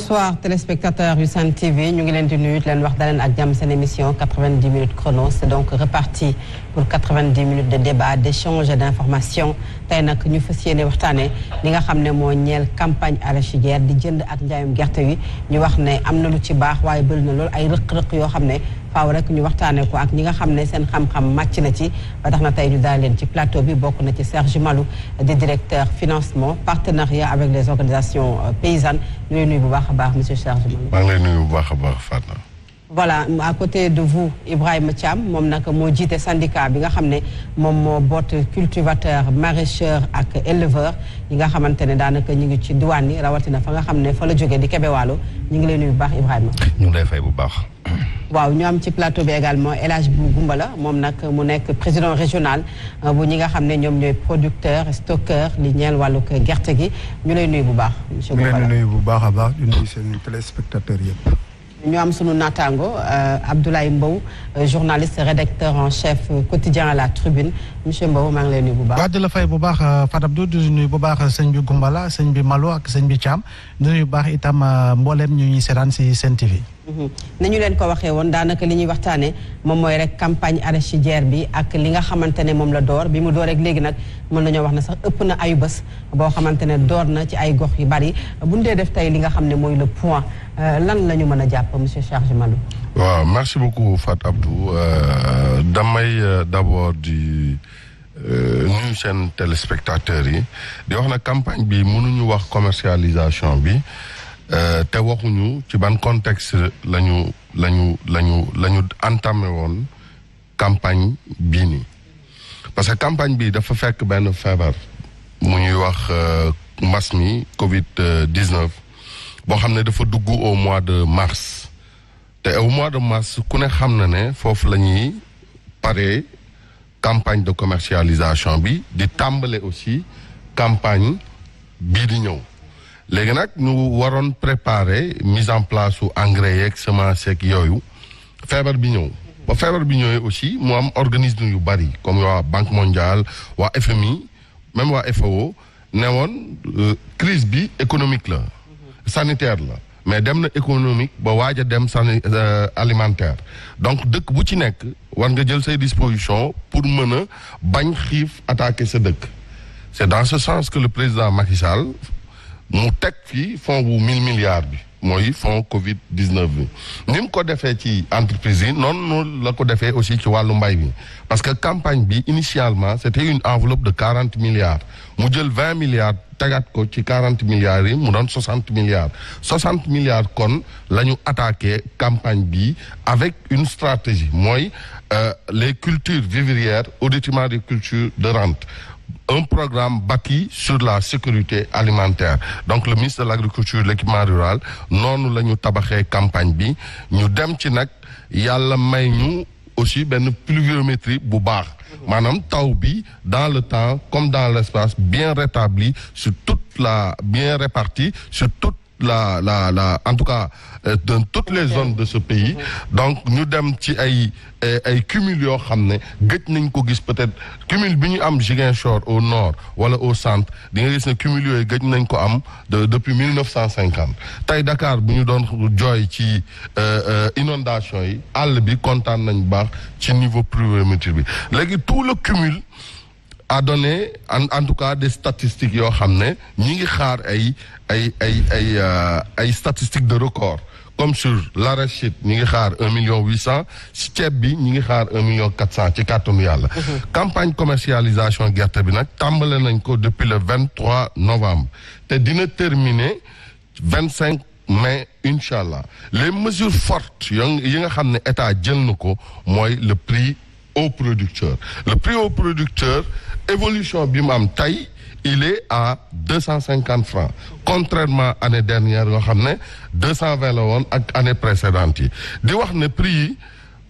Bonsoir téléspectateurs yu Sen TV ñu ngi leen di nuyu leen wax daleen ak jàmm seen émission 90 minutes chrono c'est donc reparti pour 90 minutes de débat d'échange et d'information tey nag ñu fas yéene waxtaane li nga xam ne moo ñeel campagne arachidière di jënd ak njaayum gerte wi ñu wax ne am na lu ci baax waaye bëri na loolu ay rëq-rëq yoo xam ne faaw rek ñu waxtaane ko ak ñi nga xam ne seen xam-xam màcc na ci ba tax na tey ñu daal leen ci plateau bi bokk na ci Serge Malou di directeur financement partenariat avec les organisations paysannes ñu lay nuyu bu baax a baax monsieur Serge Malou. maa ngi lay nuyu bu baax a baax Fatna. voilà à côté de vous Ibrahima Thiam moom nag moo jiite syndicat bi nga xam ne moom moo boot cultivateur maraîcheur ak éleveur yi nga xamante ne daanaka ñu ngi ci diwaan yi rawatina fa nga xam ne fa la jógee di Kébéwaalo ñu ngi lay nuyu bu baax Ibrahima. ñu ngi lay fay bu baax. waaw ñu am ci plateau bi également El Hadj Goumbala moom nag mu nekk président régional bu ñi nga xam ne ñoom ñooy producteur stockeur li ñeel wàllug gerte gi ñu lay nuyu bu baax. monsieur Goumbala ñu leen di nuyu bu baax a baax di nuyu seen téléspectateurs yëpp. ñu am sunu naataango Abdoulaye Mbow journaliste rédacteur en chef quotidien à la Tribune monsieur Mbow maa ngi lay nuyu bu baax. waaw di la fay bu baax Fatou Abdou di nuyu bu baax sëñ bi Goumbala sëñ bi Malo ak sëñ bi Thiam di nuyu bu baax itam mboolem ñu ñuy seetaan si Sen TV. nañu leen ko waxee woon daanaka li ñuy waxtaanee moom mooy rek campagne arachidière bi ak li nga xamante ne moom la door bi mu door rek léegi nag mën nañoo wax ne sax ëpp na ayu bés boo xamante ne door na ci ay gox yu bari bu ñu dee def tey li nga xam ne mooy le point lan la ñu mën a jàpp monsieur Serge Malou. waaw merci beaucoup Fat Abdou damay d'abord di nuyu seen téléspectateurs yi di wax na campagne bi mënuñu wax commercialisation bi. te waxuñu ci ban contexte lañu entamé woon campagne bii nii parce que campagne bi dafa fekk benn feebar mu ñuy wax mbas mi Covid 19 boo xam ne dafa dugg au mois de mars te au mois de mars ku ne xam na ne foofu la ñuy paree campagne de commercialisation bi di tàmbale aussi campagne bii di ñëw. léegi nag ñu waroon préparer mise en place su engrais yeeg semence yeeg yooyu feebar bi ñëw ba feebar bi ñëwee aussi mu am organisme yu bari comme waa Banque mondiale waa FMI même waa FAO ne woon crise bi économique la sanitaire la mais dem na économique ba waaj a dem alimentaire donc dëkk bu ci nekk war nga jël say dispositions pour mën a bañ xiif attaquer sa dëkk c'est dans ce sens que le président Macky Sall mu teg fii fonds bu 1000 milliards bi mooy fonds Covid 19 bi ni mu ko defee ci entreprise yi noonu la ko defee aussi ci wàllu mbay bi parce que campagne bi initialement c'était une enveloppe de 40 milliards mu jël 20 milliards tegaat ko ci 40 milliards yi mu doon 60 milliards 60 milliards kon la ñu attaqué campagne bi avec une stratégie mooy les cultures vivrières au détriment des cultures de rente. Un programme bâti sur la sécurité alimentaire donc le ministre de l'agriculture de l'équipement rural noonu la ñu tabaxee campagne bi ñu dem ci nag yàlla may ñu aussi benn pluviométrie bu baax maanaam taw bi dans le temps comme dans l'espace bien rétabli sur bien réparti sur toute en tout cas dans toutes les zones de ce pays donc ñu dem ci ay cumul yoo xam ne gëj nañ ko gis peut-être cumul bi ñu am Ziguinchor au nord wala au centre di nga gis ne cumul yooyu gëj nañ ko am depuis 1950 tey Dakar bu ñu doon jooy ci inondation yi àll bi kontaan nañ baax ci niveau pluviométrie bi léegi tout le cumul a donné en tout cas des statistiques yoo xam ne ñi ngi xaar ay statistiques de record comme sur l'arachide ñi ngi xaar 1,8 million si ceeb bi ñi ngi xaar 1,4 million ci kàttanu yàlla. campagne commercialisation gerte bi nag tàmbale nañ ko depuis le 23 novembre te dina terminer 25 mai incha allah les mesures fortes yi nga xam ne état jël na ko mooy le prix au producteur le prix au producteur évolution bi mu am tey il est à 250 francs contrairement année dernière yoo xam ne 220 la woon ak année précédente yi di wax ne prix yi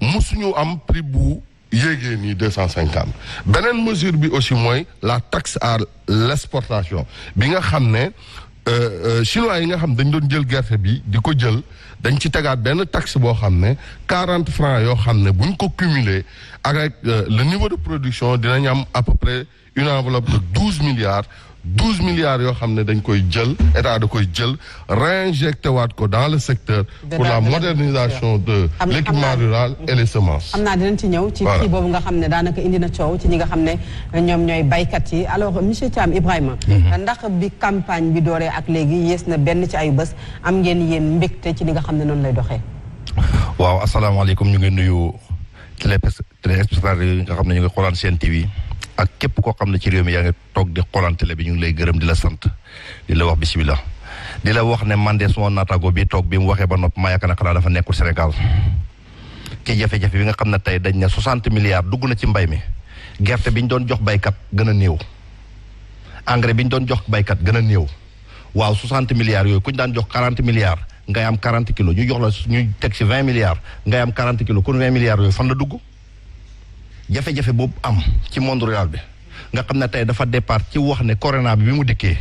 musuñu am prix bu yéegee nii 250 beneen mesure bi aussi mooy la taxe à l'exportation bi nga xam ne chinois yi nga xam dañ doon jël gerte bi di ko jël dañ ci tegaat benn taxe boo xam ne 40 francs yoo xam ne buñ ko cumuler avec le niveau de production dinañ am à peu près une enveloppe de 12 milliards 12 milliards yoo xam ne dañ koy jël état da koy jël réinjecté waat ko dans le secteur pour la modernisation de l'équipement rural et les semences. xam naa dinañ ci ñëw ci prix boobu nga xam ne daanaka indi na coow ci ñi nga xam ne ñoom ñooy baykat yi alors monsieur Thiam Ibrahima ndax bi campagne bi dooree ak léegi yées na benn ci ay bés am ngeen yéen mbégte ci li nga xam ne noonu lay doxee. waaw asalaamaaleykum ñu ngi nuyu téléspectateurs yi nga xam ne ñu ngi xoolaan seen TV ak képp koo xam ne ci réew mi yaa ngi toog di xoolaan télé bi ñu ngi lay gërëm di la sant di la wax bisimilah di la wax ne man de suma naataango bi toog bi mu waxee ba noppi maa yaakaar ne xanaa dafa nekkul Sénégal ci jafe-jafe bi nga xam ne tey dañ ne 60 milliards dugg na ci mbay mi gerte bi ñu doon jox baykat gën a néew engrais bi ñu doon jox baykat gën a néew waaw 60 milliards yooyu ku ñu daan jox 40 milliards ngay am 40 kilos ñu jox la ñu teg ci 20 milliards ngay am 40 kilos kon 20 milliards yooyu fan la dugg jafe-jafe boobu am ci monde rural bi nga xam ne tey dafa départ ci wax ne corona bi mu dikkee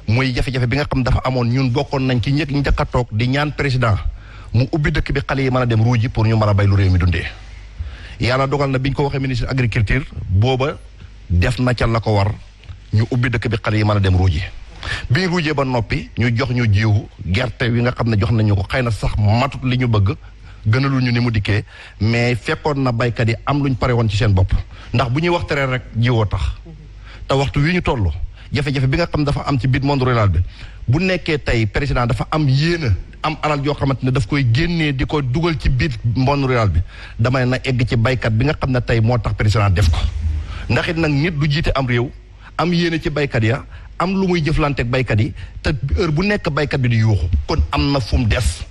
muy jafe-jafe bi nga xam dafa amoon ñun bokkoon nañ ci njëkk a toog di ñaan président mu ubbi dëkk bi xale yi mën a dem ruuji pour ñu mën a bay lu réew mi dundee yàlla dogal na bi ñu ko waxee ministre agriculture booba def na ca la ko war ñu ubbi dëkk bi xale yi mën a dem ruuji bi ñu ruujee ba noppi ñu jox ñu jiwu gerte wi nga xam ne jox nañu ko xëy na sax matut li ñu bëgg gënalu ñu ni mu dikkee mais fekkoon na baykat yi am luñ pare woon ci seen bopp ndax bu ñuy wax tere rek jiwoo tax te waxtu wi ñu toll jafe-jafe bi nga xam dafa am ci biir monde rural bi bu nekkee tey président dafa am yéena am alal yoo xamante ne daf koy génnee di ko dugal ci biir monde rural bi damay na egg ci baykat bi nga xam ne tey moo tax président def ko ndax it nag nit du jiite am réew am yéene ci baykat ya am lu muy jëflanteeg baykat yi te heure bu nekk baykat bi di yuuxu kon am na fu mu des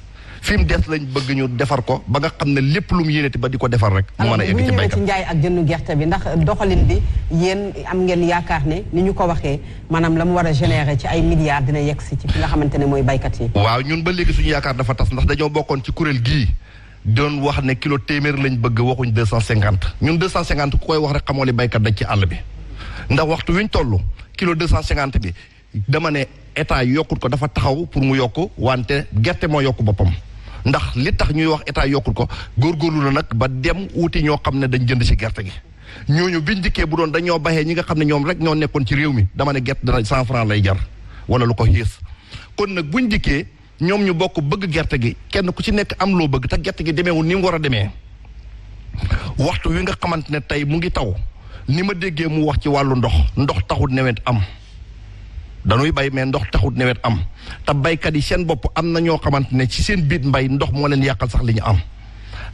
fi mu des lañ bëgg ñu defar ko ba nga xam ne lépp lu mu yéeneti ba di ko defar rek mu mën a egg ci baykat ci njaay ak jëndu gerte bi ndax doxalin bi yéen am ngeen yaakaar ne ni ñu ko waxee maanaam la mu war a générer ci ay milliards dina yegg si ci fi nga xamante ne mooy baykat yi waaw ñun ba léegi suñu yaakaar dafa tas ndax dañoo bokkoon ci kuréel gii doon wax ne kilo téeméer lañ bëgg waxuñ 250 ñun 250 ku koy wax rek xamoo li baykat dañ ci àll bi ndax waxtu wi ñu toll kilo 250 bi dama ne état yokkut ko dafa taxaw pour mu yokk wante gerte moo yokk boppam ndax li tax ñuy wax état yokkut ko góorgóorlu na nag ba dem wuti ñoo xam ne dañ jënd ci gerte gi ñooñu biñ dikkee bu doon dañoo baxee ñi nga xam ne ñoom rek ñoo nekkoon ci réew mi dama ne gerte dana 100 francs lay jar wala lu ko xiis kon nag buñ dikkee ñoom ñu bokk bëgg gerte gi kenn ku ci nekk am loo bëgg te gerte gi demeewul ni mu war a demee waxtu wi nga xamante ne tey mu ngi taw ni ma déggee mu wax ci wàllu ndox taxut nawet am dañuy bay mais ndox taxut nawet am te baykat yi seen bopp am na ñoo xamante ne ci seen biit mbay ndox moo leen yàqal sax li ñu am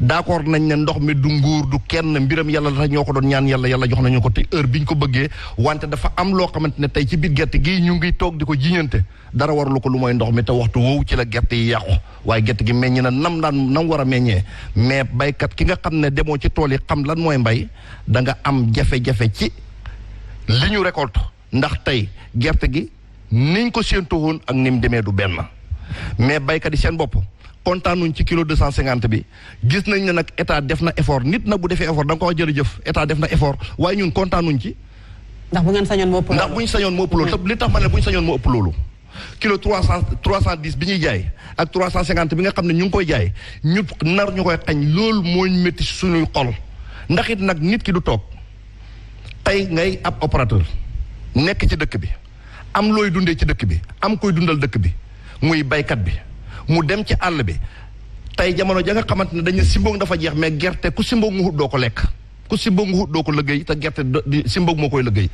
d'accord nañ ne ndox mi du nguur du kenn mbiram yàlla la ñoo ko doon ñaan yàlla jox nañu ko te heure bi ñu ko bëggee wante dafa am loo xamante ne tey ci biir gerte gii ñu ngi toog di ko jiñante dara warlu ko lu mooy ndox mi te waxtu woowu ci la gerte yi yàqu waaye gerte gi meññ na nam war a meññee mais baykat ki nga xam ne demoo ci tool yi xam lan mooy mbay da nga am jafe-jafe ci li ñu récolte ndax tey gerte gi niñ ko séentu woon ak ni mu demee du benn mais baykat yi seen bopp kontaanuñ ci kilo 250 bi gis nañ ne nag état def na effort nit na bu defee effort da nga ko wax jërëjëf état def na effort waaye ñun kontaanuñ ci. ndax bu ngeen sañoon moo ëpp loolu. ndax bu ñu sañoon moo ëpp loolu te li tax ma ne bu ñu sañoon moo ëpp loolu. kilo 310 bi ñuy jaay ak 350 bi nga xam ne ñu ngi koy jaay ñu nar ñu koy xañ loolu moo ñu métti suñuy xol ndax it nag nit ki du toog tey ngay ab opérateur nekk ci dëkk bi. am looy dundee ci dëkk bi am koy dundal dëkk bi muy baykat bi mu dem ci àll bi tey jamono ja nga xamante ne dañu simboog dafa jeex mais gerte ku simboog mu hut doo ko lekk ku simboog mu hut doo ko liggéey te gerte di simboog moo koy liggéey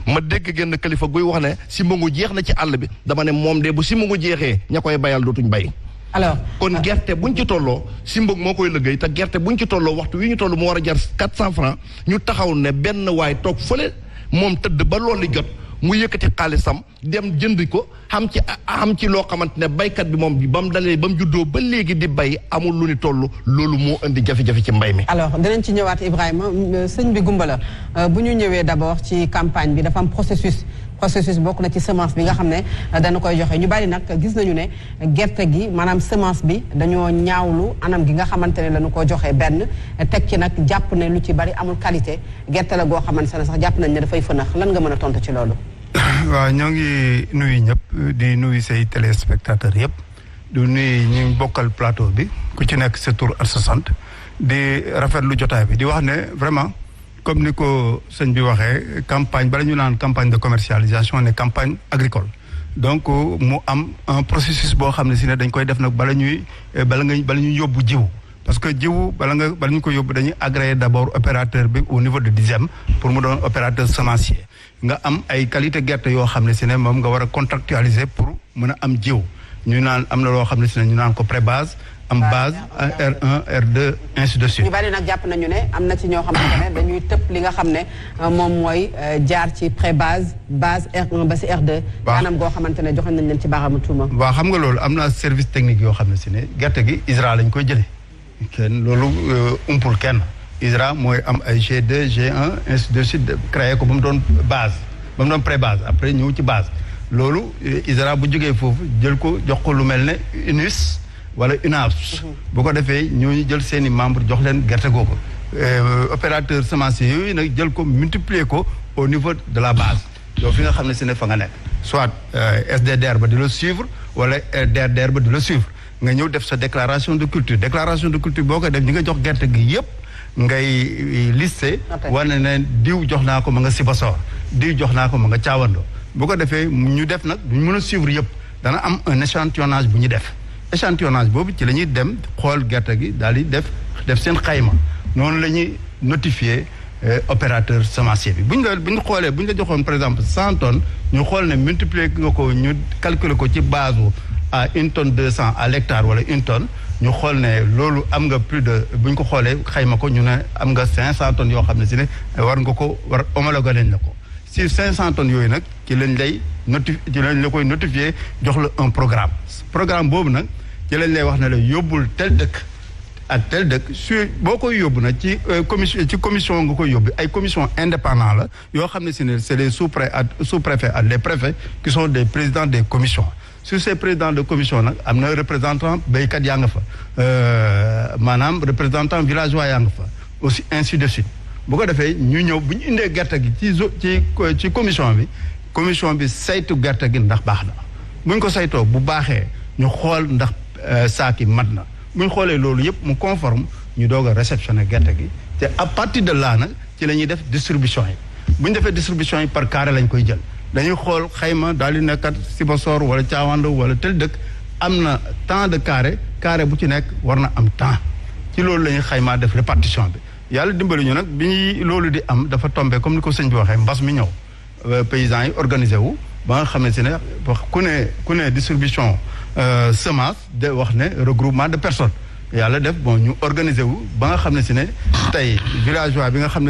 ma dégg genn kilifa guy wax ne simboogu jeex na ci àll bi dama ne moom de bu simboogu jeexee ña koy bayal dootuñ bay alors kon gerte buñ ci tolloo simboog moo koy liggéey te gerte buñ ci tolloo waxtu wi ñu toll mu war a jar 400 francs ñu taxaw ne benn waay toog fële moom tëdd ba loolu jot mu yëkkati xaalisam dem jënd ko xam ci loo xamante ne baykat bi moom ba mu dalee ba mu juddoo ba léegi di bay amul lu ni toll loolu moo indi jafe-jafe ci mbay mi. alors dinañ ci ñëwaat Ibrahima sëñ bi Goumbala bu ñu ñëwee d'abord ci campagne bi dafa am processus bokk na ci semence bi nga xam ne dana koy joxe ñu bari nag gis nañu ne gerte gi maanaam semence bi dañoo ñaawlu anam gi nga xamante ne lañu ko joxe benn teg ci nag jàpp ne lu ci bari amul qualité gerte la goo xamante ne sax jàpp nañ ne dafay fënax lan nga mën a tontu ci loolu. waaw ñoo ngi nuyu ñëpp di nuyu say téléspectateurs yëpp di nuyu ñu bokkal plateau bi ku ci nekk sa tur ak sa sant di rafetlu jotaay bi di wax ne vraiment comme ni ko sëñ bi waxee campagne bala ñu naan campagne de commercialisation ne campagne agricole donc mu am un processus boo xam ne si ne dañ koy def nag bala ñuy yóbbu jiw parce que jiw bala ñu ko yóbbu dañuy agréer d'abord opérateur bi au niveau de DISEM pour mu doon opérateur semencier nga am ay qualité gerte yoo xam ne si ne moom nga war a contractualiser pour mën a am jiw ñu naan am na loo xam ne si ne ñu naan ko pré-base am base R1 R2 ainsi de suite. ñu bari nag jàpp nañu ne am na ci ñoo xamante ne dañuy tëpp li nga xam ne moom mooy jaar ci pré-base base R1 ba si R2. maanaam goo xamante ne joxe nañ leen ci baaraamu tuuma. waaw xam nga loolu am na service technique yoo xam ne si ne gerte gi ISRA lañ koy jëlee kenn loolu umpul kenn ISRA mooy am ay G2 G1 ainsi de suite créé ko ba mu doon base ba mu doon pré-base après ñëw ci base loolu ISRA bu jógee foofu jël ko jox ko lu mel ne UNIS. wala UNAVS bu ko defee ñooñu jël seen i membre jox leen gerte googu opérateur semencier yooyu nag jël ko multiplier ko au niveau de la base yow fi nga xam ne si ne fa nga nekk soit SDDR ba di la suivre wala DRDR ba di la suivre nga ñëw def sa déclaration de culture boo koy def ñi nga jox gerte gi yëpp ngay listé wane ne diw jox naa ko ma nga Sibassor diw jox naa ko ma nga Thiawando bu ko defee ñu def nag duñ mën a suivre yëpp dana am un échantillonnage bu ñu def échantillonnage boobu ci la ñuy dem xool gerte gi daal di def seen xayma noonu la ñuy notifier opérateur semencier bi bu ñu la joxoon par exemple 100 tonnes ñu xool ne multiplier nga ko ñu calculer ko ci base à 1 tonne 200 à l'hectare wala 1 tonne ñu xool ne loolu am nga plus de bu ñu ko xoolee xayma ko ñu ne am nga 500 tonnes yoo xam ne si ne war homologué nañ la ko sur 500 tonnes yooyu nag ci lañ la koy notifier jox la un programme boobu nag ci lañ lay wax ne la yóbbul tel dëkk ak tel dëkk boo koy yóbbu nag ci commission nga koy yóbbu ay commission indépendant la yoo xam ne si ne c'est les sous-préfets ak les préfets qui sont des présidents des commissions sur ces présidents de commission nag am na représentant béykat yaa nga fa maanaam représentant villageois yaa nga fa aussi ainsi de suite bu ko defee ñu ñëw bu ñu indee gerte gi ci commission bi saytu gerte gi ndax baax na bu ñu ko saytoo bu baaxee ñu xool ndax saaki mat na bu ñu xoolee loolu yëpp mu conforme ñu doog a réceptionner gerte gi te à partir de là nag ci la ñuy def distribution yi bu ñu defee distribution yi par carré lañ koy jël dañuy xool xayma daal di nekkat Sibassor wala Thiawando wala tel dëkk am na tant de carré bu ci nekk war na am temps ci loolu la ñuy xaymaa def répartition bi yàlla dimbali ñu nag bi ñuy loolu di am dafa tombé comme ni ko sëñ bi waxee mbas mi ñëw paysans yi organisé wu ba nga xam ne si ne ku ne distribution semence de wax ne regroupement de personnes yàlla def ñu organisé wu ba nga xam ne si ne tey village bi nga xam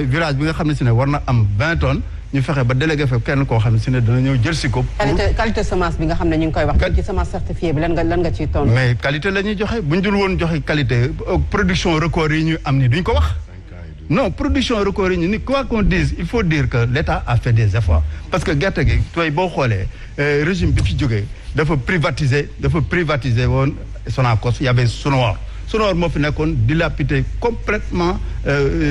ne si ne war na am 20 tonnes ñu fexe ba délégué fa kenn koo xam ne si ne dana ñëw jël si ko. qualité semence bi nga xam ne ñu ngi koy wax. ci semence certifiée bi lan nga ciy tontu. mais qualité la ñuy joxe bu ñu dul woon joxe qualité production record yi ñu am ni duñ ko wax. non production record yi ñu ni quoi qu'on dise il faut dire que l'État a fait des efforts parce que gerte gi tey boo xoolee régime bi fi jógee dafa privatiser woon Sonacos y avait Sonor moo fi nekkoon dilapidé complètement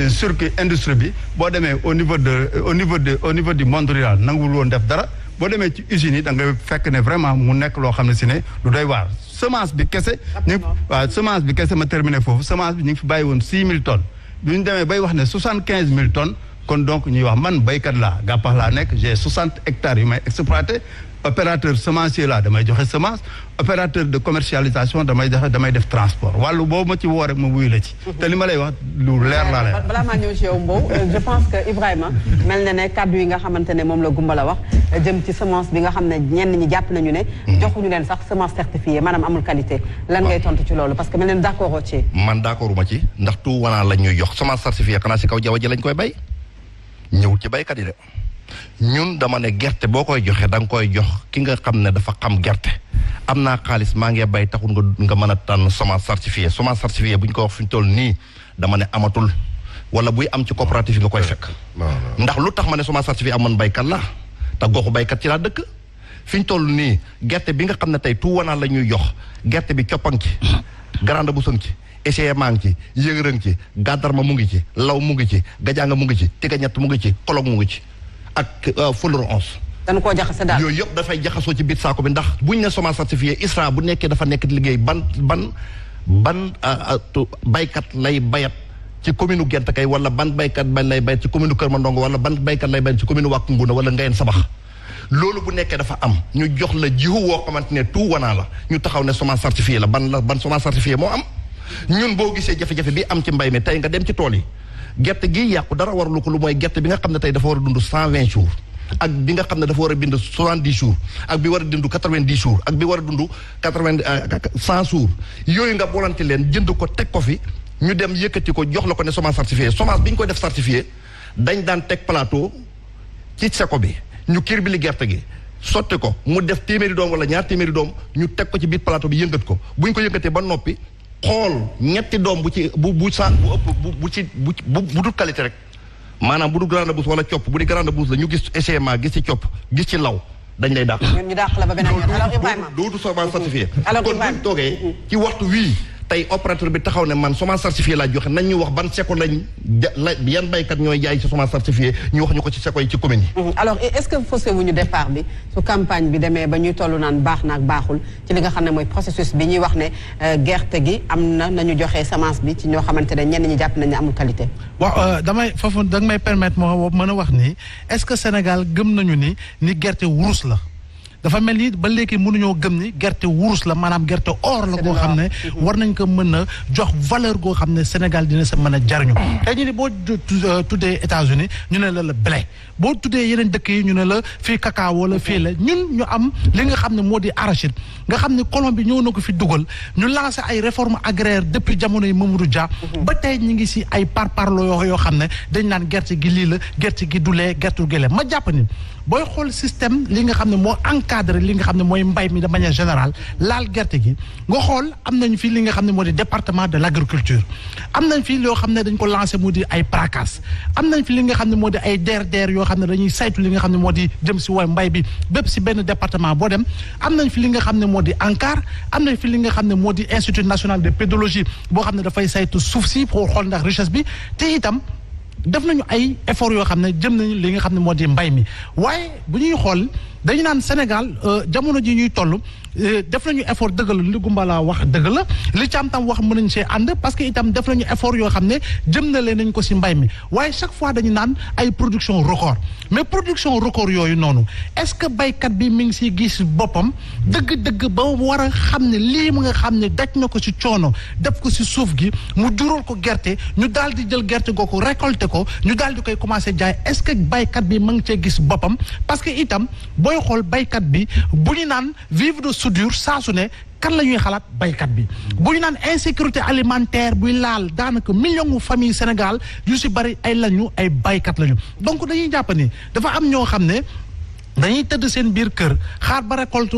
circuit industrie bi boo demee au niveau du monde rural nanguwul woon def dara boo demee ci usines yi da nga fekk ne vraiment mu nekk loo xam ne si ne lu doy waar semence bi kese ma terminé foofu semence bi ñu ngi fi bàyyi woon 6 000 tonnes bi ñu demee bay wax ne 75 000 tonnes kon donc ñuy wax man béykat laa gàppax laa nekk j'ai 60 hectares yu may exploité opérateur semencier laa damay joxe semence opérateur de commercialisation damay def transport wàllu boobu ma ci woo rek ma wuyu la ci. te li ma lay wax lu leer laa lay wax. balaa maa ñëw ci yow Mbow je pense que Ibrahima mel na ne kàddu yi nga xamante ne moom la Goumbala wax jëm ci semence bi nga xam ne ñenn ñi jàpp nañu ne. joxuñu leen sax semence certifiée maanaam amul qualité. lan ngay tontu ci loolu parce que mel na ne d'accord ci. man d'accorduma ci ndax tout wanaa lañ ñuy jox semence certifiée xanaa si kaw jaww ji lañ koy bay ñëwul ci baykat yi de. ñun dama ne gerte boo koy joxe da nga koy jox ki nga xam ne dafa xam gerte am naa xaalis maa ngi bay taxul nga mën a tànn semence certifiée bu ñu ko wax fi ñu toll nii dama ne amatul wala buy am ci coopérative yi nga koy fekk. ndax lu tax ma ne semence certifiée am man baykat la te goxu baykat ci laa dëkk fi ñu toll nii gerte bi nga xam ne tey tuuwanaa la ñuy jox gerte bi coppang ci grande bu sëng ci essayé maa ngi ci yëngërëng ci gàddarma mu ngi ci law mu ngi ci gajaanga mu ngi ci tiga ñett mu ngi ci kolog mu ngi ci ak fulur 11. dañu koo jaxase daal yooyu yëpp dafay jaxasoo ci biir saako bi ndax buñ ne semence certifiée ISRA bu nekkee dafa nekk di liggéey ban baykat lay bayat ci commune Gent Kay wala ban baykat lay bay ci commune Kër Mandongo wala ban baykat lay bay ci commune Wack Ngouna wala Ngayeen Sabax loolu bu nekkee dafa am ñu jox la jiwu woo xamante ne tout wanaa la ñu taxaw ne semence certifiée la ban semence certifiée moo am ñun boo gisee jafe-jafe bi am ci mbay mi tey nga dem ci tool yi gerte gi yàqu dara warulu ko lu mooy gerte bi nga xam ne tey dafa war a dund 120 jours ak bi nga xam ne dafa war a bind 70 jours ak bi war a dund 90 jours ak bi war a dund 100 jours yooyu nga bolante leen jënd ko teg ko fi ñu dem yëkkati ko jox la ko ne semence certifiée semence bi ñu koy def certifiée dañ daan teg plateau ci seko bi ñu kir bi li gerte gi sotti ko mu def téeméeri doom wala ñaar téeméeri doom ñu teg ko ci biir plateau bi yëngat ko bu ñu ko yëngatee ba noppi xool ñetti doom bu ci bu sa bu ëpp bu dul qualité rek maanaam bu dul grande bouse wala copp bu di grande bouse la ñu gis SMA gis ci copp gis ci law dañ lay dàq. ñu dàq la ba beneen yoon alors Ibrahima dootu semence certifiée. alors kon buñ toogee ci waxtu wii tey opérateur bi taxaw ne man semence certifiée laa joxe nañ ñu wax ban seko lañ yan baykat ñooy jaay ci semence certifiée ñu wax ñu ko ci seko yi ci commune yi. alors est-ce que faussé wuñu départ bi su campagne bi demee ba ñuy toll naan baax na ak baaxul ci li nga xam ne mooy processus bi ñuy wax ne gerte gi am na nañu joxe semence bi ci ñoo xamante ne ñenn ñi jàpp nañ ne amul qualité. waaw damay foofu danga may permettre moo mën a wax ni est-ce que Sénégal gëm nañu ni gerte wurus la. dafa mel ni ba léegi mënuñoo gëm ni gerte wurus la maanaam gerte or la goo xam ne war nañ ko mën a jox valeur goo xam ne Sénégal dina sa mën a jariñu tey ñu ne boo tuddee États-Unis ñu ne la blé boo tuddee yeneen dëkk yi ñu ne la fii cacao wala fii la ñun ñu am li nga xam ne moo di arachide nga xam ne Colombie ñëw na ko fi dugal ñu lancé ay réformes agraires depuis jamono yi Mamadou Dia ba tey ñu ngi si ay parparloo yoo xam ne dañ naan gerte gi lii la gerte gi du lee gerte gi lee ma jàpp ni booy xool système li nga xam ne moo encadré li nga xam ne mooy mbay mi de manière générale laal gerte gi nga xool am nañu fi li nga xam ne moo di département de l' agriculture am nañ fi loo xam ne dañ ko lancé mu di ay PRACAS am nañ fi li nga xam ne moo di ay DRDR yoo xam ne dañuy saytu li nga xam ne moo di jëm si way mbay bi bépp si benn département boo dem am nañ fi li nga xam ne moo di ANCAR am nañ fi li nga xam ne moo di institut national de pédologie boo xam ne dafay saytu suuf si pour xool ndax richesse bi te itam def nañu ay effort yoo xam ne jëm nañu li nga xam ne moo di mbay mi waaye bu ñuy xool dañu naan Sénégal jamono ji ñuy toll def nañu effort dëgg la li Goumbala wax dëgg la li Thiam tam wax mën nañ see ànd parce que itam def nañu effort yoo xam ne jëm na leen nañ ko si mbay mi waaye chaque fois dañu naan ay production record mais production record yooyu noonu est-ce que baykat bi mi ngi siy gis boppam dëgg-dëgg ba war a xam ne lii mu nga xam ne daj na ko si coono def ko si suuf gi mu jural ko gerte ñu daal di jël gerte googu récolté ko ñu daal di koy commencé jaay est-ce que baykat bi ma ngi cee gis boppam parce que itam booy xool baykat bi bu ñu naan vivre de soudure saa su ne kan la ñuy xalaat baykat bi bu ñu naan insécurité alimentaire buy laal daanaka million famille Sénégal yu si bari ay lañu ay baykat lañu donc dañuy jàpp ni dafa am ñoo xam ne dañuy tëdd seen biir kër xaar ba récolte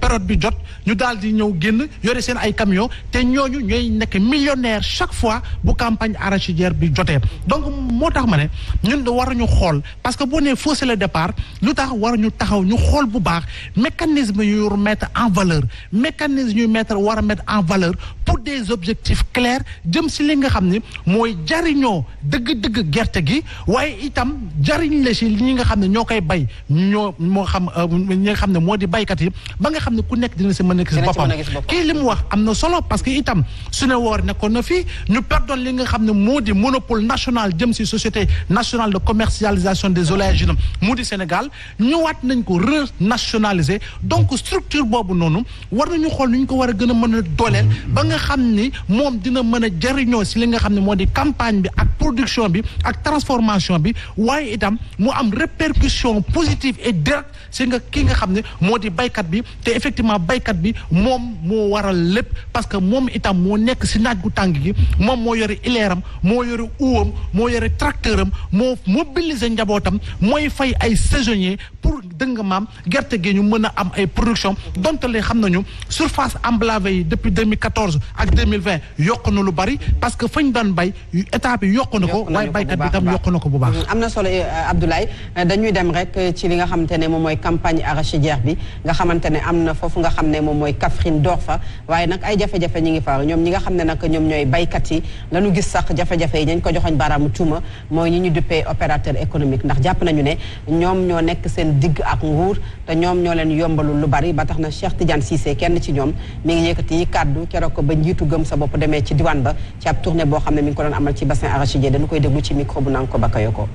période bi jot ñu daal di ñëw génn yore seen ay camion te ñooñu ñooy nekk millionnaire chaque fois bu campagne arachidière bi jotee donc moo tax ma ne ñun da war ñu xool parce que boo nee faussé le départ lu tax war ñu taxaw ñu xool bu baax mécanisme yu mettre en valeur mécanisme yu war a mettre en valeur pour des objectifs clairs jëm si li nga xam ne mooy jariñoo dëgg-dëgg gerte gi waaye itam jariñ la si ñi nga xam ne ñoo koy bay ñoo moo xam ñi nga xam ne moo di baykat yi ba nga xam ne ku nekk dina si mën a gis boppam kii li mu wax am na solo parce que itam su ne woor nekkoon na fii ñu perdoon li nga xam ne moo di monopole national jëm si société nationale de commercialisation des oléagineux mu di Sénégal ñëwaat nañ ko renationaliser donc structure boobu noonu war nañu xool nu ñu ko war a gën a mën a dooleel ba nga xam ni moom dina mën a jariñoo si li nga xam ne moo di campagne bi ak production bi ak transformation bi waaye itam mu am répercussion positive et direct si nga ki nga xam ne moo di baykat bi te effectivement baykat bi moom moo waral lépp parce que moom itam moo nekk si naaj gu tàng gi moom moo yore ileeram moo yore uwam moo yore tracteur am moo mobiliser njabootam mooy fay ay saisonniers pour dënga maam gerte gi ñu mën a am ay production donte le xam nañu surface emblavée yi depuis 2014 ak 2020 yokk na lu bari parce que fañ doon bay état bi yokk na ko waaye baykat bi tam yokk na ko bu baax am na solo Abdoulaye dañuy dem rek ci li nga xamante ne moom mooy campagne arachidière bi nga xamante ne am na foofu nga xam ne moom mooy Kaffrine door fa waaye nag ay jafe-jafe ñi ngi fa ñoom ñi nga xam ne nag ñoom ñooy baykat yi lañu gis sax jafe-jafe yi dañ ko joxoñ baaraamu tuuma mooy ñi ñu duppee opérateur économique ndax jàpp nañu ne ñoom ñoo nekk seen digg ak nguur te ñoom ñoo leen yombalul lu bari ba tax na Cheikh Tidiane Cissé kenn ci ñoom mi ngi yëkkati kàddu keroog ko ba njiitu gëm sa bopp demee ci diwaan ba ci ab tournée boo xam ne mi ngi ko doon amal ci bassin arachidier dañu koy déglu ci micro bu naan ko Bakayoko.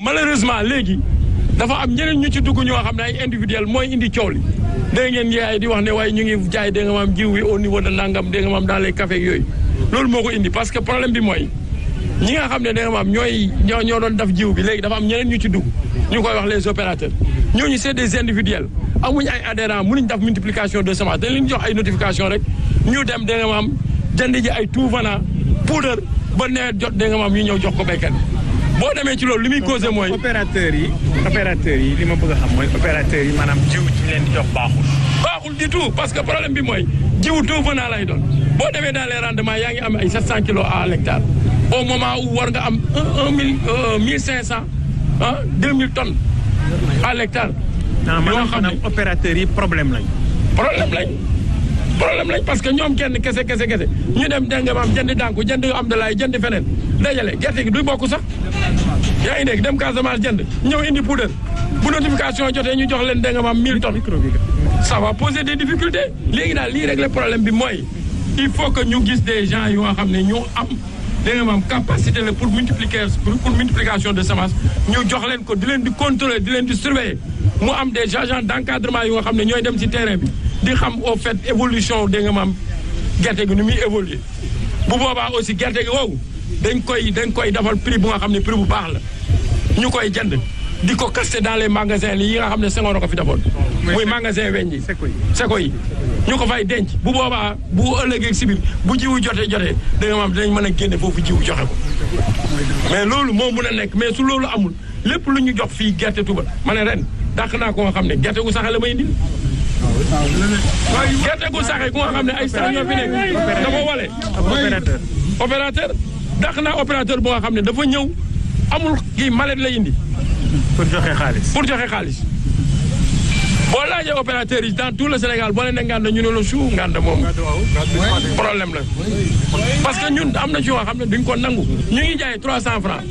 Malheureusement léegi dafa am ñeneen ñu ci dugg ñoo xam ne ay individuel mooy indi coow li dégg ngeen yaay di wax ne waaye ñu ngi jaay dégg nga maam jiw wi au niveau de nangam dégg nga maam dans les cafés yooyu loolu moo ko indi parce que problème bi mooy ñi nga xam ne dégg nga maam ñoo doon def jiw bi léegi dafa am ñeneen ñu ci dugg ñu koy wax les opérateurs ñooñu c'est des individuels amuñ ay adhérents mënuñ def multiplication de semence dañ leen jox ay notification rek ñu dem dégg nga maam jënd ji ay tout venant poudre ba nawet jot dégg nga maam ñu ñëw jox ko béykat boo demee ci loolu li muy causé mooy. opérateurs yi li ma bëgg a xam mooy opérateurs yi maanaam jiw ci leen di jox baaxul. baaxul du tout parce que problème bi mooy jiw tout venant lay doon boo demee dans les rendements yaa ngi am ay 700 kilos à l'hectare au moment où war nga am 1500 ah 2000 tonnes à l'hectare. yoo xam ne opérateurs yi problème lañ. problème lañ parce que ñoom kenn kese ñu dem dégg nga maam jënd dànku jënd am da laay jënd feneen dajale gerte gi du bokk sax yaa ngi dégg dem Casamance jënd ñëw indi poudre bu notification jotee ñu jox leen dégg nga maam 1000 tonnes ça va poser des difficultés léegi daal lii régler problème bi mooy il faut que ñu gis des gens yoo xam ne ñu am dégg nga maam capacité la pour multiplication de semence ñu jox leen ko di leen di contrôler di leen di surveiller mu am des agents d'encadrement yoo xam ne ñooy dem ci terrain bi di xam au fait évolution dégg nga maam gerte gi nu muy évoluer bu boobaa aussi gerte gi wow dañ koy defal prix bu nga xam ne prix bu baax la ñu koy jënd di ko caster dans les magasins yi nga xam ne Senghor ko fi defoon muy magasin weñ yi seko yi ñu ko fay denc bu boobaa bu ëllëgee si biir bu jiwu jotee dégg nga maam dinañ mën a génne foofu jiwu joxe ko mais loolu moo mun a nekk mais su loolu amul lépp lu ñu jox fii gerte tuba ma ne ren dàq naa ko nga xam ne gerte gu saxe la may indil gerte gu saxe ku nga xam ne ay sax ñoo fi nekk dafa wale opérateur dàq naa opérateur bu nga xam ne dafa ñëw amul kii mallette lay indi pour joxe xaalis boo laajee opérateurs yi dans tout le Sénégal boo leen ne Nganda ñu ne la suu Nganda moom problème la parce que ñun am na ci yoo xam ne duñ ko nangu ñu ngi jaay 300 francs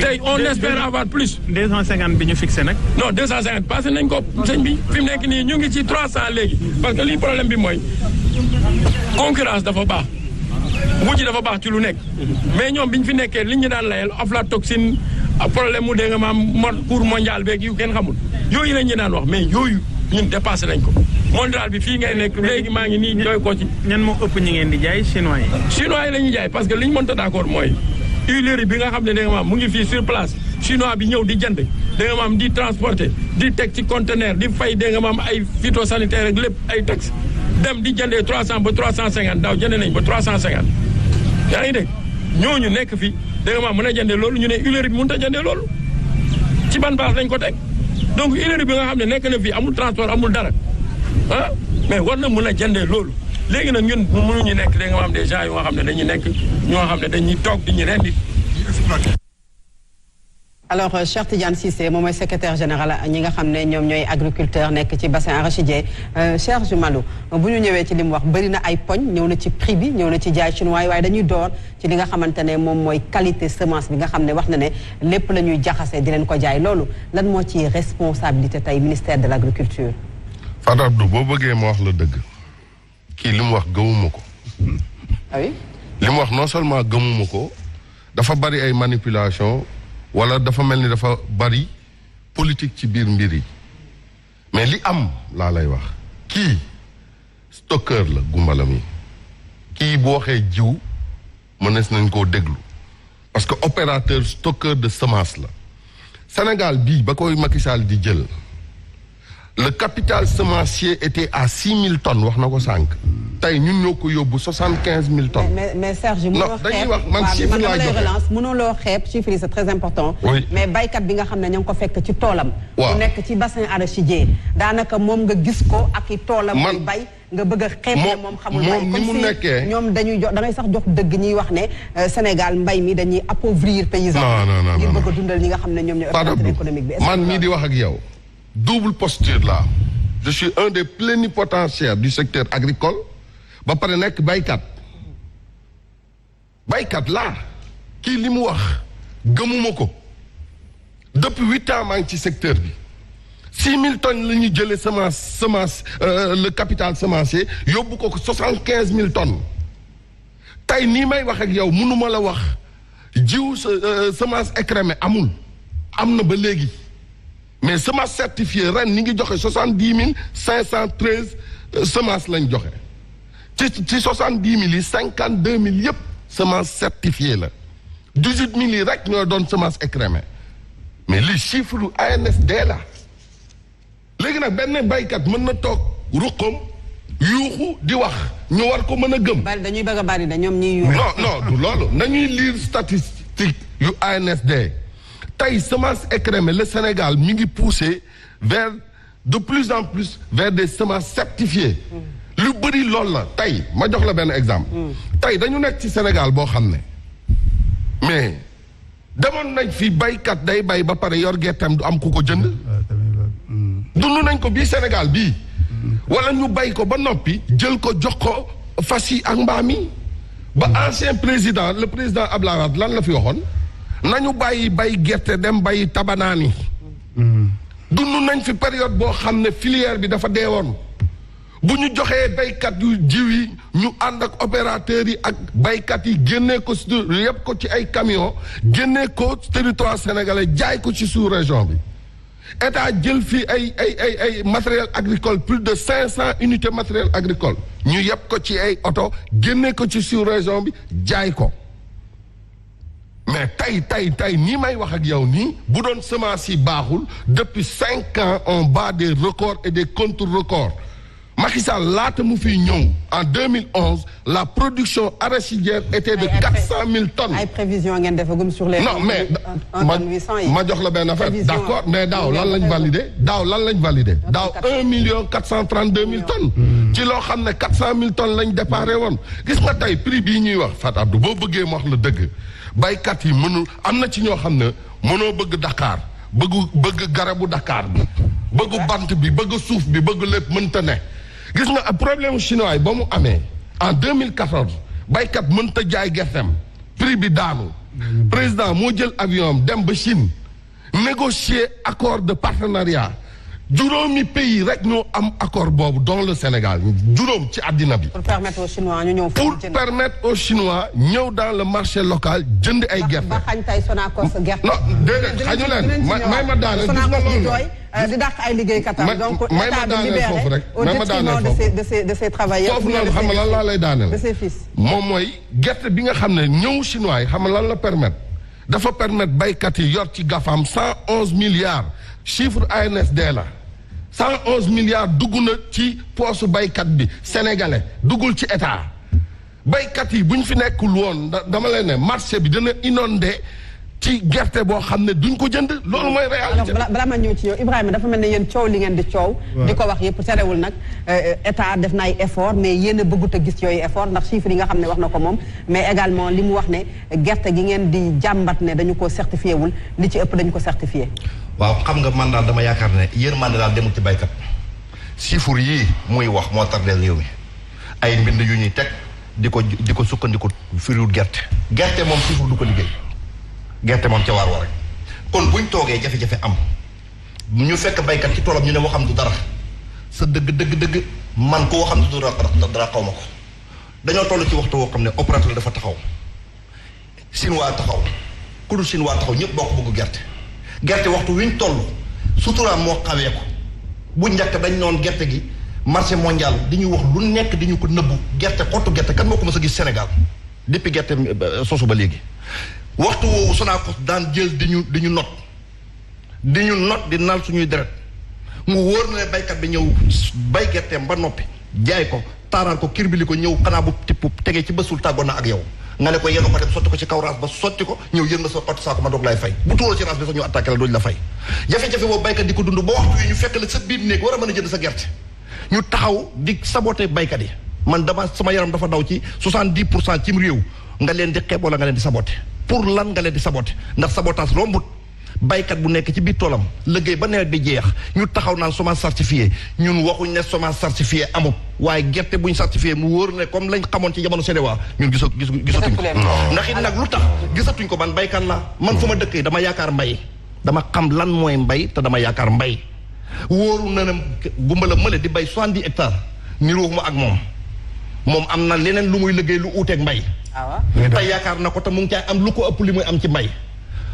tey on espère avoir plus 250 bi ñu fixé nag non 250 passé nañ ko sëñ bi fi mu nekk nii ñu ngi ci 300 léegi parce que lii problème bi mooy concurrence dafa baax mujj dafa baax ci lu nekk mais ñoom bi ñu fi nekkee li ñu daan layal aflatoxine problème mu dégg nga maam cours mondial beeg yu kenn xamul yooyu lañ ñu daan wax mais yooyu ñun dépassé nañ ko mondial bi fii ngay nekk léegi maa ngi nii doy ko ci. ñan moo ëpp ñi ngeen di jaay chinois yi. chinois yi la ñuy jaay parce que li ñu mënta d'accord mooy huilerie bi nga xam ne dégg nga maam mu ngi fii sur place chinois bi ñëw di jënd dégg nga maam di transporter di teg ci conteneur di fay dégg nga maam ay phytosanitaire ak lépp ay taxes dem di jëndee 300 ba 350 daaw jëndee nañ ba 350 yaa ngi dégg ñooñu nekk fi dégg nga maam mën a jëndee loolu ñu ne huilerie bi mënut a jëndee loolu ci ban base lañ ko teg donc huilerie bi nga xam ne nekk na fii amul transport amul dara ah mais war na mën a jëndee loolu léegi nag ñun mënuñu nekk dégg nga maam des gens yoo xam ne dañuy nekk ñoo xam ne dañuy toog di ñu rendi. alors Cheikh Tidiane Cissé moom mooy secrétaire général ñi nga xam ne ñoom ñooy agriculteur nekk ci bassin arachidier Cheikh Jumalou bu ñu ñëwee ci li mu wax bëri na ay poñ ñëw na ci prix bi ñëw na ci jaay chinois waaye dañuy door ci li nga xamante ne moom mooy qualité semence bi nga xam ne wax na ne lépp la ñuy jaxase di leen ko jaay loolu lan moo ci responsabilité tey ministère de l' agriculture. Fatou Abdou boo bëggee ma wax la dëgg kii li mu wax gëmuma ko. ah oui. li mu wax non seulement gëmuma ko dafa bari ay manipulation wala dafa mel ni dafa bari politique ci biir mbir yi mais li am laa lay wax kii stockeur la gumbala mi kii bu waxee jiw mënees nañ koo déglu parce que opérateur stockeur de semence la Sénégal bii ba koy Macky Sall di jël le capital semencier était à 6000 tonnes wax na ko sànq tey ñun ñoo ko yóbbu 75000 tonnes. mais Serge mënoo xeeb dañuy wax man chiffre laa joxe relance mënoo loo xeeb chiffre yi c'est très important. oui mais baykat bi nga xam ne ña ngi ko fekk ci toolam. waaw mu nekk ci bassin arachidier daanaka moom nga gis ko ak i toolam. muy bay nga bëgg a xeeb ne moom xamul bay ni mu nekkee ñoom dañuy jox da ngay sax jox dëgg ñuy wax ne Sénégal mbay mi dañuy appauvrir paysan. non ngir bëgg a dundal ñi nga xam ne ñoom ñooy opérateur économique bi. man mii di wax ak yow double posture là je suis un des plénipotentiaires du secteur agricole ba pare nekk baykat laa kii li mu wax gëmuma ko depuis 8 ans maa ngi ci secteur bi 6000 tonnes la ñuy jëlee semence le capital semencier yóbbu ko 75000 tonnes tey nii may wax ak yow mënuma la wax jiw semence écrémée am na ba léegi mais semence certifiée ren ñi ngi joxe 70513 semences lañ joxe ci 70000 yi 52000 yëpp semence certifiée la 18000 yi rek ñoo doon semence écrémée mais li chiffre ANSD la léegi nag benn baykat mën na toog ruqam yuuxu di wax ñu war ko mën a gëm. bari dañuy bëgg a bari da ñoom ñuy yuuxu. non du loolu nañuy lire statistique yu ANSD tey semence écrémée le Sénégal mi ngi poussé vers de plus en plus vers des semences certifiées. lu bëri loolu la tey ma jox la benn exemple. tey dañu nekk ci Sénégal boo xam ne mais demoon nañ fi baykat day bay ba pare yor gerteem du am ku ko jënd. dund nañ ko bii Sénégal bii. wala ñu bay ko ba noppi jël ko jox ko fas yi ak mbaam yi ba ancien président le président Abdoulaye Wade lan la fi waxoon nañu bàyyi bay gerte dem bay tabanaani. dund nañ fi période boo xam ne filière bi dafa deewoon. bu ñu joxee baykat yu jiw yi ñu ànd ak opérateurs yi ak baykat yi génnee ko yëpp ko ci ay camions génnee ko territoire sénégalais jaay ko ci sous-région bi état jël fii ay matériel agricole plus de 500 unités matériel agricole ñu yëpp ko ci ay oto génnee ko ci sous-région bi jaay ko mais tey nii may wax ak yow nii bu doon semence yi baaxul depuis 5 ans on bat des records et des contre-records. Macky Sall laata mu fiy ñëw en 2011 la production arachidière était de 400 000 tonnes. ay prévisions ngeen defagum sur les. non mais ma jox la benn affaire d'accord mais daaw lan lañ validé. daaw 1 432 000 tonnes. ci loo xam ne 400 000 tonnes lañ déparé woon. gis nga tey prix bii ñuy wax Fatou Abdou boo bëggee ma wax la dëgg baykat yi mënu am na ci ñoo xam ne mënoo bëgg Dakar bëgg garabu Dakar bi bëgg bant bi bëgg suuf bi bëgg lépp mënta ne. gis nga problème chinois yi ba mu amee en 2014 baykat mënta jaay gerteem prix bi daanu président moo jël avion dem ba Chine négocier accord de partenariat juróomi pays rek ñoo am accord boobu dont le Sénégal juróom ci àddina bi. pour permettre aux Chinois ñu ñëw. pour permettre aux Chinois ñëw dans le marché local jënd ay gerte. ba xañ tey Sonacos gerte. non déedéet xañu leen may ma daane gis nga loolu di dàq ay liggéeykatam. donc état bi libéré au détriment de ses travailleurs. foofu noonu xam nga lan laa lay daaneel. de ses fils. moom mooy gerte bi nga xam ne ñëw chinois yi xam nga lan la permettre dafa permettre baykat yi yor ci GAFAM 111 milliards chiffre ANSD la 111 milliards dugg na ci poosu baykat bi sénégalais duggul ci état baykat yi bu ñu fi nekkul woon dama leen ne marché bi dina inondé ci gerte boo xam ne duñ ko jënd loolu mooy réalité. alors balaa ma ñëw ci yow Ibrahima dafa mel ne yéen coow li ngeen di coow. di ko wax yëpp terewul nag état def na ay effort mais yéen a bëggut a gis yooyu effort ndax chiffres yi nga xam ne wax na ko moom mais également li mu wax ne gerte gi ngeen di jàmbat ne dañu ko certifié wul li ci ëpp dañu ko certifié. waaw xam nga man daal dama yaakaar ne yërmande daal demul ci baykat chiffres yii muy wax moo tardeel réew mi ay mbind yu ñuy teg di ko sukkandiku firiwul gerte moom chiffre du ko liggéey. gerte moom ca waar wa rek kon buñ toogee jafe-jafe am ñu fekk baykat ci toolam ñu ne waxam du dara sa dëgg man ko waxam du dara xaw ma ko dañoo toll ci waxtu woo xam ne opérateur dafa taxaw chinois taxaw ku dul chinois taxaw ñëpp boo ko bëgg gerte waxtu wiñ toll suturaam moo xawee ko bu njëkk dañ noon gerte gi marché mondial di ñu wax lu nekk di ñu ko nëbbu gerte xottu gerte kan moo ko mës a gis Sénégal depuis gerte sosu ba léegi waxtu woowu Sonacos daan jël di ñu not di nal suñuy deret mu wóor na ne baykat bi ñëw bay gerteem ba noppi jaay ko taaraan ko kirbili ko ñëw xanaa bu tipp tegee ci bësul tàggoon na ak yow nga ne ko yenu ko dem sotti ko ci kaw raas ba sotti ko ñëw yën nga sa xottu saako ma doog lay fay bu tuuroo ci raas bi sax ñu attaqué la dooñu la fay jafe-jafe boobu baykat di ko dund ba waxtu yi ñu fekk la sa biir néeg war a mën a jënd sa gerte ñu taxaw di saboté baykat yi man dama sama yaram dafa daw ci 70% cim réew nga leen di xeeb wala nga leen di saboté pour lan nga leen di saboté ndax sabotage rombut baykat bu nekk ci biir toolam liggéey ba nawet bi jeex ñu taxaw naan semence certifiée ñun waxuñ ne semence certifiée amut waaye gerte buñ certifié mu wóor ne comme lañ xamoon ci jamono CEDEAO ñun gisatuñ ko ndax it nag lu tax gisatuñ ko man baykat la man fu ma dëkk dama yaakaar mbay dama xam lan mooy mbay te dama yaakaar mbay wóoru na ne gumbala mële di bay 70 hectares niroowuma ak moom am na leneen lu muy liggéey lu uuteeg mbay. te yaakaar na ko te mu ngi caay am lu ko ëpp li muy am ci mbay.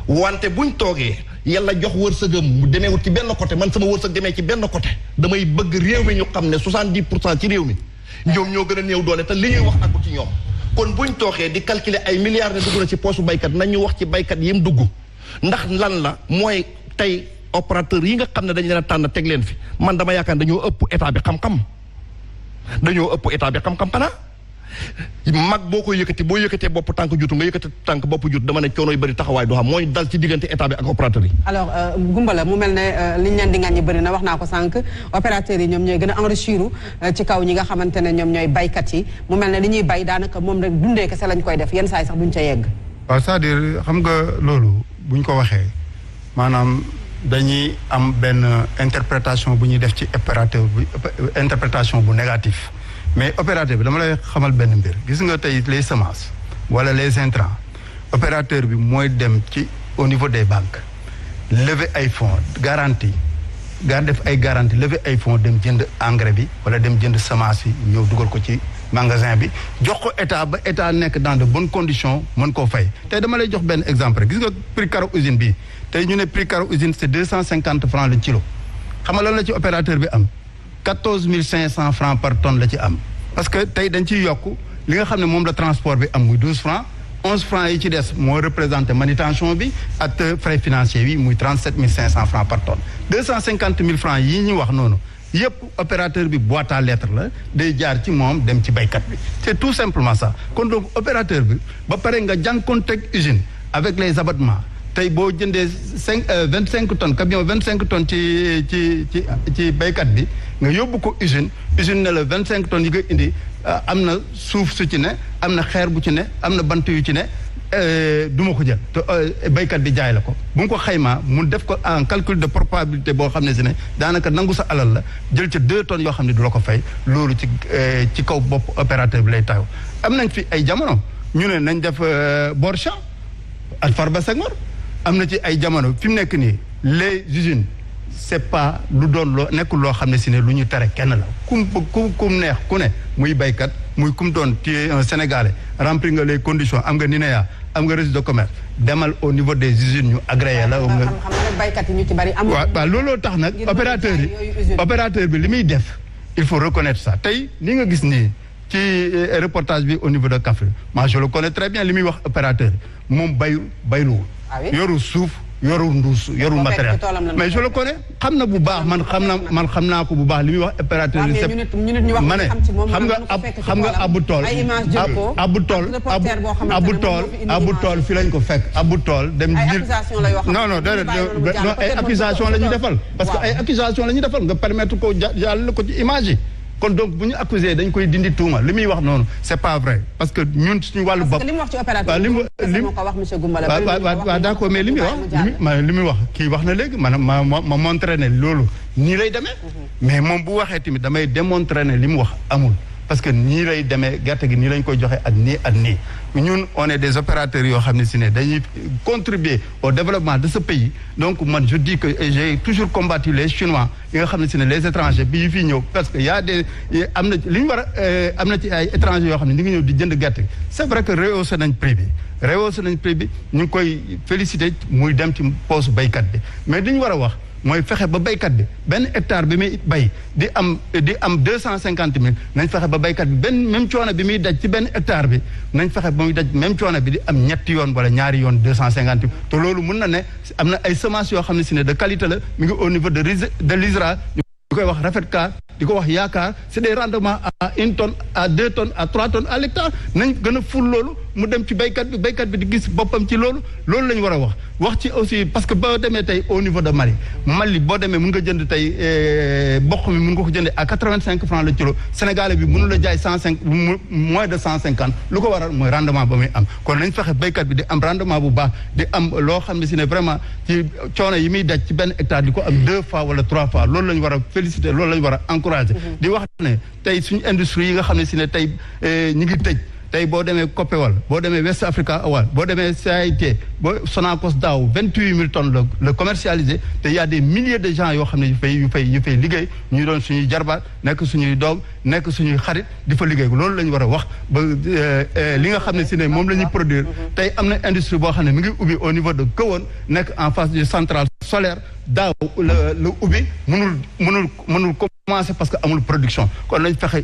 wante buñ toogee yàlla jox wërsëgam mu demeewut ci benn côté man sama wërsëg demee ci benn côté damay bëgg réew mi ñu xam ne 70% ci réew mi ñoom ñoo gën a néew doole te li ñuy wax akku ci ñoom. kon buñ tooxee di calculer ay milliards ne dugg na ci poosu baykat nañu wax ci baykat yi mu dugg ndax lan la mooy tey opérateur yi nga xam ne dañ leen a tànn teg leen fi man dama yaakaar dañoo ëpp état bi xam-xam. dañoo ëpp état bi xam-xam xanaa mag boo koy yëkkati boo yëkkatee bopp tànk jutu nga yëkkati tànk bopp jut dama ne coono yu bëri taxawaay doo xam mooy dal ci diggante état bi ak opérateur yi. alors Goumbala mu mel ne liñ leen di ŋàññi bëri na wax naa ko sànq opérateurs yi ñoom ñooy gën a enrichir ci kaw ñi nga xamante ne ñoom ñooy baykat yi mu mel ne li ñuy bay daanaka moom rek dundee kese lañ koy def yenn saa yi sax duñ ca yegg. waaw c'est-à-dire xam nga loolu buñ ko waxee maanaam dañuy am benn interprétation bu ñuy def ci opérateur bu interprétation bu négatif. mais opérateur bi dama lay xamal benn mbir gis nga tey les semences wala les intrants opérateur bi mooy dem ci au niveau des banques lever ay fonds garantie def ay garantie lever ay fonds dem jënd engrais bi wala dem jënd semence yi ñëw dugal ko ci magasin bi jox ko état ba état nekk dans de bonnes conditions mën koo fay tey dama lay jox benn exemple rek gis nga prix carreau usine bi tey ñu ne prix carreau usine c'est 250 francs le kilo xam nga lan la ci opérateur bi am 14 500 francs par tonne la ci am parce que tey dañ ciy yokk li nga xam ne moom la transport bi am muy 12 francs 11 francs yi ci des moo représenté manutention bi ak frais financiers bi muy 37 500 francs par tonne 250 000 francs yi ñu wax noonu yëpp opérateur bi boîte à lettres la day jaar ci moom dem ci baykat bi c'est tout simplement ça kon donc opérateur bi ba pare nga jànkoonteeg usine avec les abattements tey boo jëndee 25 tonnes camion 25 tonnes ci baykat bi nga yóbbu ko usine ne la 25 tonnes yi nga indi am na suuf su ci ne am na xeer bu ci ne am na bant yu ci ne du ma ko jël te baykat bi jaay la ko bu nga ko xaymaa mu def ko en calcul de probabilité boo xam ne si ne daanaka nangu sa alal la jël ca 2 tonnes yoo xam ne du la ko fay loolu ci kaw bopp opérateur bi lay taw am nañ fi ay jamono ñu ne nañ def bord champ ak Farba Senghor am na ci ay jamono fi mu nekk nii les usines c'est pas lu doon loo nekkul loo xam ne si ne lu ñu tere kenn la kum neex ku ne muy baykat muy kum doon tu es un Sénégalais remplir nga les conditions am nga NINEA am nga registre de commerce demal au niveau des usines ñu agréé la. xam nga baykat yi ñu ci bari amul. waaw looloo tax nag opérateur bi li muy def il faut reconnaître ça tey li nga gis nii ci reportage bi au niveau de Kaffrine moi je le connais très bien li muy wax opérateur moom bayluwul yorul suuf yorul nduus yorul matériel mais je le connais xam na bu baax man xam naa ko bu baax li muy wax opérateur yi ma ne xam nga abu tool fi lañ ko fekk abu tool dem non ay accusation la ñuy defal parce que ay accusation la ñuy defal nga permettre ko jàll ko ci image yi kon donc bu ñu accusé dañ koy dindi tuuma li muy wax noonu c'est pas vrai parce que ñun suñu wàllu bopp. parce que li mu wax ci opérateur bi moo ko wax monsieur Goumbala. waaw d'accord mais li muy wax kii wax na léegi ma montré ne loolu nii lay demee. mais moom bu waxee tamit damay démontrer ne li mu wax amul. parce que nii lay demee gerte gi nii lañ koy joxe ak nii ñun on est des opérateurs yoo xam ne si ne dañuy contribuer au développement de ce pays donc man je dis que j'ai toujours combattu les Chinois yi nga xam ne si ne les étrangers bi yu fii ñëw parce que y a des am na li ñu war a am na ci ay étrangers yoo xam ne ñu ngi ñëw di jënd gerte c'est vrai que rehaussé nañ prix bi ñu ngi koy féliciter muy dem ci poche baykat bi mais li ñu war a wax mooy fexe ba baykat bi benn hectare bi muy bay di am 250 000 nañ fexe ba baykat bi benn même coono bi muy daj ci benn hectare bi nañ fexe ba muy daj même coono bi di am ñetti yoon wala ñaari yoon 250 000 te loolu mun na ne am na ay semences yoo xam ne si ne de qualité la mi ngi au niveau de l'ISRA ñu koy wax rafetkaar di ko wax yaakaar c'est des rendements à 1 tonne à 2 tonnes à 3 tonnes à l'hectare nañ gën a ful loolu mu dem ci baykat bi di gis boppam ci loolu la ñu war a wax ci aussi parce que boo demee tey au niveau de Mali boo demee mun nga jënd tey mboq mi mun nga ko jëndee à 85 francs le kilo Sénégalais bi mënu la jaay moins de 150 lu ko waral mooy rendement ba muy am kon nañ fexe baykat bi di am rendement bu baax di am loo xam ne si ne vraiment ci coono yi muy daj ci benn hectare di ko am 2 fois wala 3 fois loolu la ñu war a féliciter loolu la ñu war a encourager di wax ne tey suñu industrie yi nga xam ne si ne tey ñi ngi tëj tey boo demee Copéol boo demee West Africa Oil boo demee CAIT boo Sonacos daaw 28 000 tonnes la commercialisé te y a des milliers de gens yoo xam ne yu fay liggéey ñu doon suñuy jarbaat nekk suñuy doom nekk suñuy xarit di fa liggéey loolu la ñu war a wax ba li nga xam ne si ne moom la ñuy produire tey am na industrie boo xam ne mi ngi ubbi au niveau de Kahone nekk en face du centrale solaire daaw la ubbi mënul commencer parce que amul production kon lañ fexe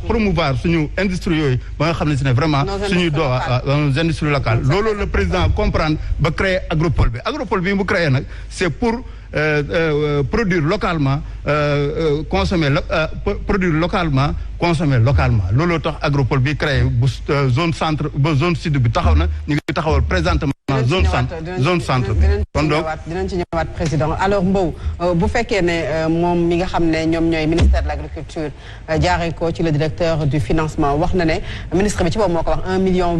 promouvoir suñu industrie yooyu ba nga xam ne si ne vraiment suñuy nos industries locales loolu le président comprendre ba créer agropole bi mu créé nag c'est pour produire localement consommer looloo tax agropole bi créé bu zone centre ba zone sud bi taxaw na ñu ngi taxawal présentement zone centre kon donc dinañ ci ñëwaat président alors Mbow bu fekkee ne moom mi nga xam ne ñoom ñooy ministère de l'agriculture jaaree ko ci le directeur du financement wax na ne ministre bi ci boobu moo ko wax 1,8 million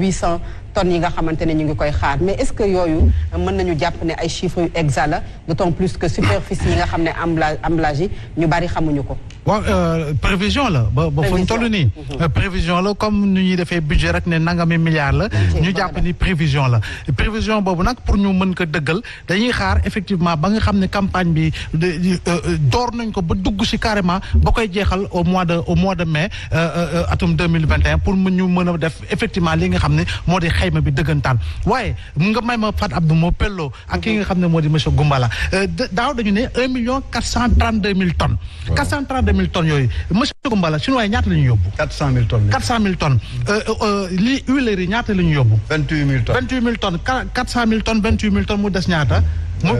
tonnes yi nga xamante ne ñu ngi koy xaar mais est-ce que yooyu mën nañu jàpp ne ay chiffres yu exacts la d'autant plus que superficie yi nga xam ne emballage yi ñu bari xamuñu ko. waaw prévision la ba fu ñu toll nii. prévision la comme nu ñuy defee budget rek ne nangami milliards la. ñu jàpp ni prévision la. prévision boobu nag pour ñu mën ko dëggal dañuy xaar effectivement ba nga xam ne campagne bi door nañ ko ba dugg ci carrément ba koy jeexal au mois de mai atum 2021 pour ñu mën a def effectivement li nga xam ne moo di xayma bi dëggantaan waaye nga may ma Fat Abdou moo Pello ak ki nga xam ne moo di monsieur Goumbala daaw dañu ne 1,432 tonnes. 432 tonnes yooyu monsieur Goumbala chinois yi ñaata la ñu yóbbu. 400 000 tonnes. li huileries yi ñaata la ñu yóbbu. 28 000 tonnes. 400 000 tonnes 28 000 tonnes mu des ñaata.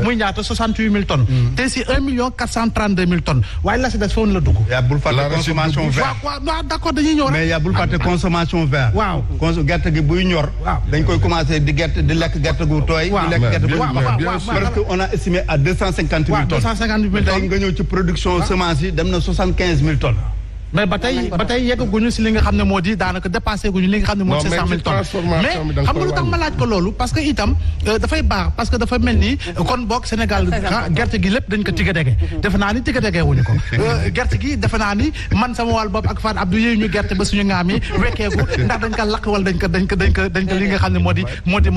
muy ñaata 68 000 tonnes. te si 1,432 tonnes waaye la si des foofu la dugg. yaa bul fàtte consommation vert. waaw d'accord dañuy ñëw rek. mais yaa bul fàtte consommation vert. waaw gerte gi buy ñor. dañ koy commencer di lekk gerte gu tooy. waaw di lekk gerte gu parce que on a estimé à 250 000 tonnes. 250 000 tonnes nga ñëw ci production semence yi dem na 75 000 tonnes. mais ba tey yeggaguñu si li nga xam ne moo di daanaka dépassé guñu li nga xam ne moo di 500 000 tonnes mais xam nga lu tax ma laaj ko loolu parce que itam dafay baax parce que dafa mel ni kon boog Sénégal gerte gi lépp dañ ko tigadege defe naa ni tigadege wuñu ko gerte gi defe naa ni man sama wàll bopp ak Fat Abdou yéyu ñu gerte ba suñu ngaam yi wekkeeku ndax dañ ko lakk wala dañ ko li nga xam ne moo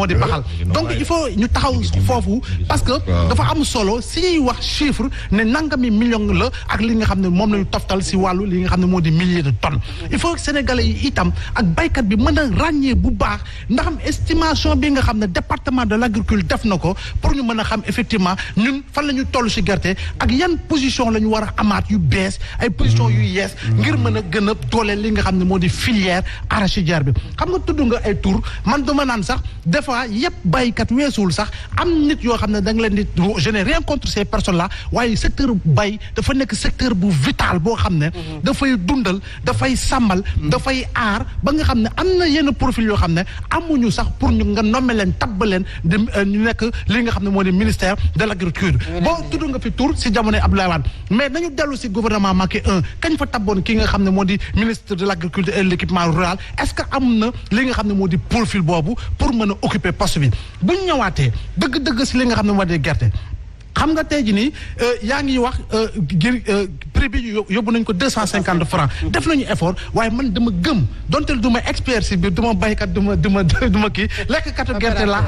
di baxal donc il faut ñu taxaw foofu parce que dafa am solo si ñuy wax chiffre ne nangami million la ak li nga xam ne moom lañu toftal si wàllu li nga xam ne moo di milliers de tonnes il faut que sénégalais yi itam ak baykat bi mën a ràññee bu baax ndax am estimation bi nga xam ne département de l'agriculture def na ko pour ñu mën a xam effectivement ñun fan la ñu toll ci gerte ak yan position la ñu war a amaat yu bees ay position yu yees ngir mën a gën a dooleel li nga xam ne moo di filière arachidière bi xam nga tudd nga ay tur man dama naan sax des fois yëpp baykat weesuwul sax am nit yoo xam ne da nga leen di je n'ai rien contre ces personnes là waaye secteur bay dafa nekk secteur bu vital boo xam ne dafay dundal dafay sàmmal dafay aar ba nga xam ne am na yenn profil yoo xam ne amuñu sax pour ñu nga nommer leen tabb leen di ñu nekk li nga xam ne moo di ministère de l'agriculture boo tudd nga fi tur si jamonoy Abdoulaye Wade mais nañu dellu si gouvernement Macky 1 kañ fa tabboon ki nga xam ne moo di ministre de l'agriculture et de l'équipement rural est-ce que am na li nga xam ne moo di profil boobu pour mën a occuper poste bi buñ ñëwaatee dëgg-dëgg si li nga xam ne moo di gerte xam nga tey jii nii yaa ngi wax prix bi yóbbu nañ ko 250 francs def nañu effort waaye man dama gëm donte du ma expert si biir du ma baykat du ma kii lekkatu gerte la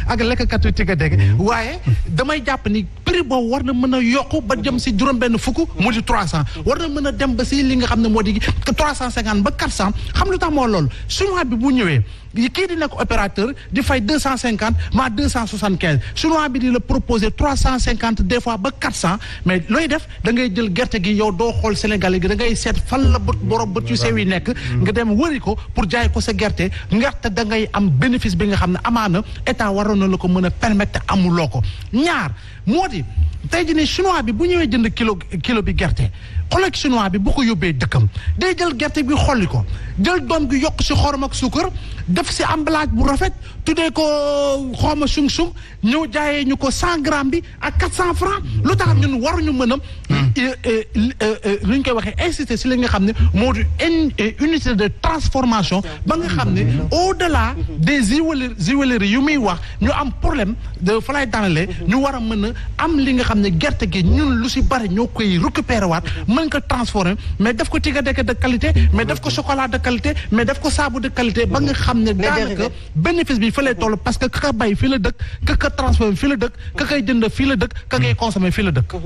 ak lekkatu tigadege waaye damay jàpp ni prix boobu war na mën a yokku ba jëm si juróom-benn fukk mu di 300 war na mën a dem ba si li nga xam ne moo di 350 ba 400 xam lu tax moo loolu chinois bi bu ñëwee kii di nekk opérateur di fay 250 ma 275 chinois bi di la proposer 350 des fois ba 400 mais looy def da ngay jël gerte gi yow doo xool Sénégal gi da ngay seet fan la borom bët yu sew yi nekk nga dem wëri ko pour jaay ko sa gerte da ngay am bénéfice bi nga xam ne amaana état waroon na la ko mën a permettre amuloo ko ñaar moo di tey jii nii chinois bi bu ñëwee jënd kilo bi gerte xoolal chinois bi bu ko yóbbee dëkkam day jël gerte bi xolli ko jël doom gi yokk ci xorom ak suukar def ci emballage bu rafet tuddee ko xooma sung-sung ñëw jaayee ñu ko 100 grammes bi ak 400 francs lu tax ñun waruñu mën a lu ñu koy waxee insister si li nga xam ne moo di unité de transformation ba nga xam ne au-delà des huileries yu muy wax ñu am problème de fa lay daanale ñu war a mën a am li nga xam ne gerte gi ñun lu si bari ñoo koy récupérer waat mën ko transformer mais def ko tigadeke de qualité mais def ko chocolat de qualité mais def ko saabu de qualité ba nga xam ne daanaka bénéfice bi fa lay toll parce que ka bay fii la dëkk ka transformer fii la dëkk ka koy jënd fii la dëkk ka koy consommer fii la dëkk